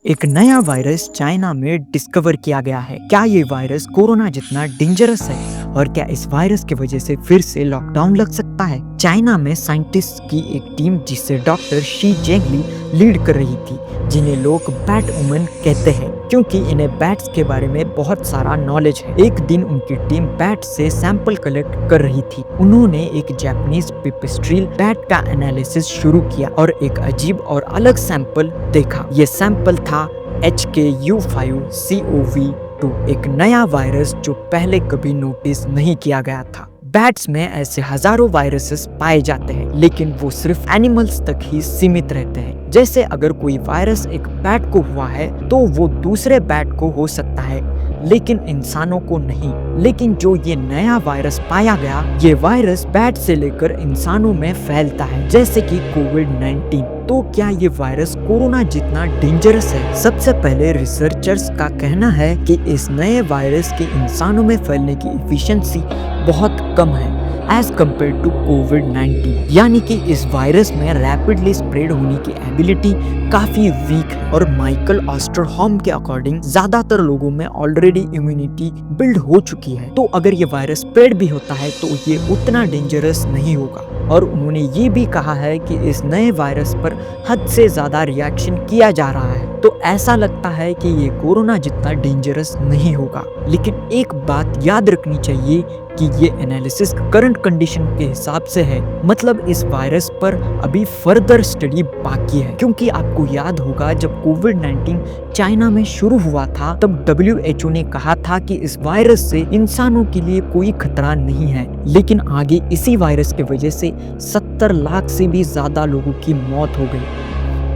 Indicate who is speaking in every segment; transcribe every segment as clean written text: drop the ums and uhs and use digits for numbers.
Speaker 1: एक नया virus China में डिस्कवर किया गया है। क्या ये वायरस कोरोना जितना डेंजरस है और क्या इस वायरस की वजह से फिर से लॉकडाउन लग सकता है? चाइना में साइंटिस्ट की एक टीम जिसे डॉक्टर शी जेंगली लीड कर रही थी, जिन्हें लोग बैट वुमन कहते हैं क्योंकि इन्हें बैट्स के बारे में बहुत सारा नॉलेज है। एक दिन उनकी टीम बैट से सैंपल कलेक्ट कर रही थी। उन्होंने एक जापानीज पिपिस्ट्रील बैट का एनालिसिस शुरू किया और एक अजीब और अलग सैंपल देखा। ये सैंपल था HKU5CoV2, एक नया वायरस जो पहले कभी नोटिस नहीं किया गया था। बैट्स में ऐसे हजारों वायरसेस पाए जाते हैं, लेकिन वो सिर्फ एनिमल्स तक ही सीमित रहते हैं। जैसे अगर कोई वायरस एक बैट को हुआ है तो वो दूसरे बैट को हो सकता है, लेकिन इंसानों को नहीं। लेकिन जो ये नया वायरस पाया गया, ये वायरस बैट से लेकर इंसानों में फैलता है, जैसे कि कोविड-19। तो क्या ये वायरस कोरोना जितना डेंजरस है? सबसे पहले रिसर्चर्स का कहना है कि इस नए वायरस के इंसानों में फैलने की एफिशिएंसी बहुत कम है एज कम्पेयर टू कोविड-19, यानी कि इस वायरस में रैपिडली स्प्रेड होने की एबिलिटी काफी वीक है। और माइकल ऑस्टरहॉम के अकॉर्डिंग ज्यादातर लोगों में ऑलरेडी इम्यूनिटी बिल्ड हो चुकी है, तो अगर ये वायरस स्प्रेड भी होता है तो ये उतना डेंजरस नहीं होगा। और उन्होंने ये भी कहा है कि इस नए वायरस पर हद से ज्यादा रिएक्शन किया जा रहा है, तो ऐसा लगता है कि ये कोरोना जितना डेंजरस नहीं होगा। लेकिन एक बात याद रखनी चाहिए कि ये एनालिसिस करंट कंडीशन के हिसाब से है, मतलब इस वायरस पर अभी फर्दर स्टडी बाकी है। क्योंकि आपको याद होगा जब कोविड-19 चाइना में शुरू हुआ था, तब WHO ने कहा था कि इस वायरस से इंसानों के लिए कोई खतरा नहीं है, लेकिन आगे इसी वायरस की वजह से 70 लाख से भी ज्यादा लोगों की मौत हो गई।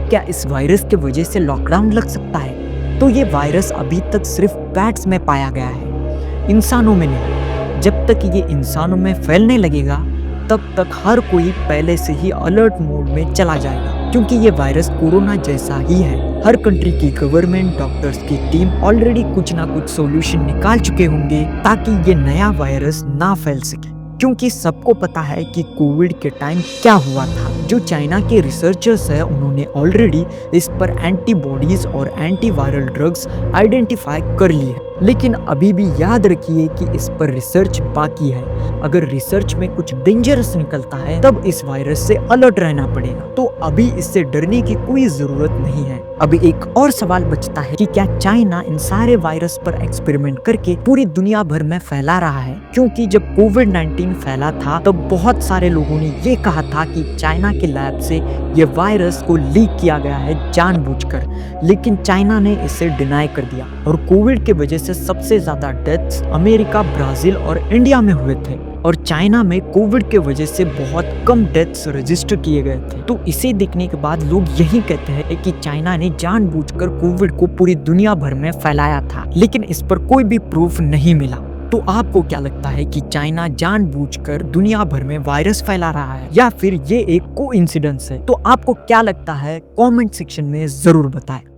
Speaker 1: क्या इस वायरस की वजह से लॉकडाउन लग सकता है? तो ये वायरस अभी तक सिर्फ बैट्स में पाया गया है, इंसानों में नहीं। जब तक ये इंसानों में फैलने लगेगा तब तक हर कोई पहले से ही अलर्ट मोड में चला जाएगा, क्योंकि ये वायरस कोरोना जैसा ही है। हर कंट्री की गवर्नमेंट, डॉक्टर्स की टीम ऑलरेडी कुछ ना कुछ सॉल्यूशन निकाल चुके होंगे ताकि ये नया वायरस ना फैल सके। क्योंकि सबको पता है कि कोविड के टाइम क्या हुआ था। जो चाइना के रिसर्चर्स है, उन्होंने ऑलरेडी इस पर एंटीबॉडीज और एंटीवायरल ड्रग्स आइडेंटिफाई कर ली है, लेकिन अभी भी याद रखिए कि इस पर रिसर्च बाकी है। अगर रिसर्च में कुछ डेंजरस निकलता है तब इस वायरस से अलर्ट रहना पड़ेगा, तो अभी इससे डरने की कोई जरूरत नहीं है। अभी एक और सवाल बचता है कि क्या चाइना इन सारे वायरस पर एक्सपेरिमेंट करके पूरी दुनिया भर में फैला रहा है? क्योंकि जब कोविड-19 फैला था तब बहुत सारे लोगों ने ये कहा था कि चाइना के लैब से ये वायरस को लीक किया गया है जानबूझकर, लेकिन चाइना ने इसे डिनाई कर दिया। और कोविड की वजह से सबसे ज्यादा डेथ्स अमेरिका, ब्राजील और इंडिया में हुए थे, और चाइना में कोविड के वजह से बहुत कम डेथ्स रजिस्टर किए गए थे। तो इसे देखने के बाद लोग यही कहते हैं कि चाइना ने जानबूझकर कोविड को पूरी दुनिया भर में फैलाया था, लेकिन इस पर कोई भी प्रूफ नहीं मिला। तो आपको क्या लगता है कि चाइना जानबूझकर दुनिया भर में वायरस फैला रहा है या फिर ये एक कोइंसिडेंस है? तो आपको क्या लगता है कमेंट सेक्शन में जरूर बताएं।